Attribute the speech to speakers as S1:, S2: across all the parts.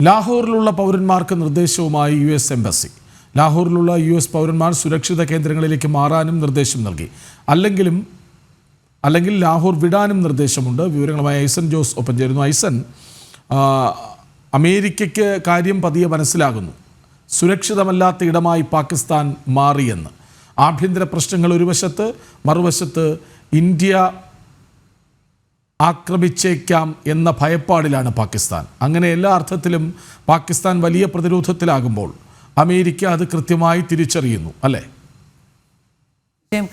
S1: ലാഹോറിലുള്ള പൗരന്മാർക്ക് നിർദ്ദേശവുമായി US embassy. ലാഹോറിലുള്ള US പൗരന്മാർ സുരക്ഷിത കേന്ദ്രങ്ങളിലേക്ക് മാറാനും നിർദ്ദേശം നൽകി. അല്ലെങ്കിൽ ലാഹോർ വിടാനും നിർദ്ദേശമുണ്ട്. വിവരങ്ങളുമായി ഐസൻ ജോസ് ഒപ്പം ചേരുന്നു. ഐസൻ, അമേരിക്കയ്ക്ക് കാര്യം പതിയെ മനസ്സിലാകുന്നു. സുരക്ഷിതമല്ലാത്ത ഇടമായി പാകിസ്ഥാൻ മാറിയെന്ന്. ആഭ്യന്തര പ്രശ്നങ്ങൾ ഒരു വശത്ത്, മറുവശത്ത് ഇന്ത്യ ആക്രമിച്ചേക്കാം എന്ന ഭയപ്പാടിലാണ് പാകിസ്ഥാൻ. അങ്ങനെ എല്ലാ അർത്ഥത്തിലും പാകിസ്ഥാൻ വലിയ പ്രതിരോധത്തിലാകുമ്പോൾ അമേരിക്ക അത് കൃത്യമായി തിരിച്ചറിയുന്നു, അല്ലേ?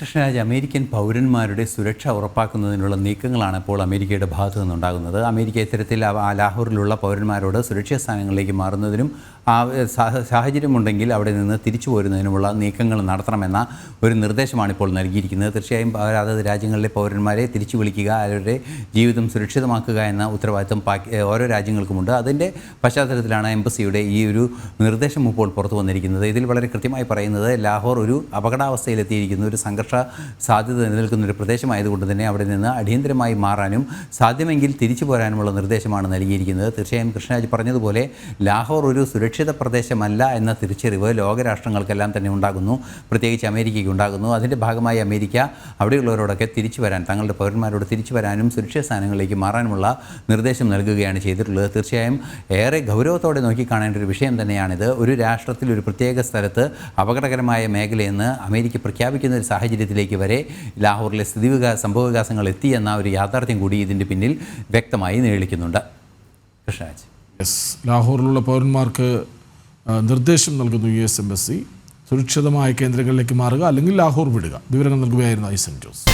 S2: കൃഷ്ണരാജ്, അമേരിക്കൻ പൗരന്മാരുടെ സുരക്ഷ ഉറപ്പാക്കുന്നതിനുള്ള നീക്കങ്ങളാണ് ഇപ്പോൾ അമേരിക്കയുടെ ഭാഗത്തു നിന്നുണ്ടാകുന്നത്. അമേരിക്ക ഇത്തരത്തിൽ ലാഹോറിലുള്ള പൗരന്മാരോട് സുരക്ഷിത സ്ഥാനങ്ങളിലേക്ക് മാറുന്നതിനും സാഹചര്യമുണ്ടെങ്കിൽ അവിടെ നിന്ന് തിരിച്ചു പോരുന്നതിനുമുള്ള നീക്കങ്ങൾ നടത്തണമെന്ന ഒരു നിർദ്ദേശമാണ് ഇപ്പോൾ നൽകിയിരിക്കുന്നത്. തീർച്ചയായും അതത് രാജ്യങ്ങളിലെ പൗരന്മാരെ തിരിച്ചു വിളിക്കുക, അവരുടെ ജീവിതം സുരക്ഷിതമാക്കുക എന്ന ഉത്തരവാദിത്വം ഓരോ രാജ്യങ്ങൾക്കുമുണ്ട്. അതിൻ്റെ പശ്ചാത്തലത്തിലാണ് എംബസിയുടെ ഈ ഒരു നിർദ്ദേശം ഇപ്പോൾ പുറത്തു വന്നിരിക്കുന്നത്. ഇതിൽ വളരെ കൃത്യമായി പറയുന്നത്, ലാഹോർ ഒരു അപകടാവസ്ഥയിലെത്തിയിരിക്കുന്ന ഒരു സംഘർഷ സാധ്യത നിലനിൽക്കുന്ന ഒരു പ്രദേശമായതുകൊണ്ട് തന്നെ അവിടെ നിന്ന് അടിയന്തരമായി മാറാനും സാധ്യമെങ്കിൽ തിരിച്ചു പോരാനുമുള്ള നിർദ്ദേശമാണ് നൽകിയിരിക്കുന്നത്. തീർച്ചയായും കൃഷ്ണരാജ് പറഞ്ഞതുപോലെ ലാഹോർ ഒരു സുരക്ഷിത പ്രദേശമല്ല എന്ന തിരിച്ചറിവ് ലോകരാഷ്ട്രങ്ങൾക്കെല്ലാം തന്നെ ഉണ്ടാകുന്നു, പ്രത്യേകിച്ച് അമേരിക്കയ്ക്ക് ഉണ്ടാകുന്നു. അതിൻ്റെ ഭാഗമായി അമേരിക്ക അവിടെയുള്ളവരോടൊക്കെ തിരിച്ചു വരാൻ, തങ്ങളുടെ പൗരന്മാരോട് തിരിച്ചു വരാനും സുരക്ഷിത സ്ഥാനങ്ങളിലേക്ക് മാറാനുമുള്ള നിർദ്ദേശം നൽകുകയാണ് ചെയ്തിട്ടുള്ളത്. തീർച്ചയായും ഏറെ ഗൗരവത്തോടെ നോക്കിക്കാണേണ്ട ഒരു വിഷയം തന്നെയാണിത്. ഒരു രാഷ്ട്രത്തിൽ, ഒരു പ്രത്യേക സ്ഥലത്ത് അപകടകരമായ മേഖലയെന്ന് അമേരിക്ക പ്രഖ്യാപിക്കുന്ന ഒരു സാഹചര്യത്തിലേക്ക് വരെ ലാഹോറിലെ സംഭവവികാസങ്ങൾ എത്തിയെന്ന ഒരു യാഥാർത്ഥ്യം കൂടി ഇതിൻ്റെ പിന്നിൽ വ്യക്തമായി നിഴലിക്കുന്നുണ്ട്. കൃഷ്ണരാജ്,
S1: ലാഹോറിലുള്ള പൗരന്മാർക്ക് നിർദ്ദേശം നൽകുന്നു US എംബസി. സുരക്ഷിതമായ കേന്ദ്രങ്ങളിലേക്ക് മാറുക, അല്ലെങ്കിൽ ലാഹോർ വിടുക. വിവരങ്ങൾ നൽകുകയായിരുന്നു ഐസൻ ജോസ്.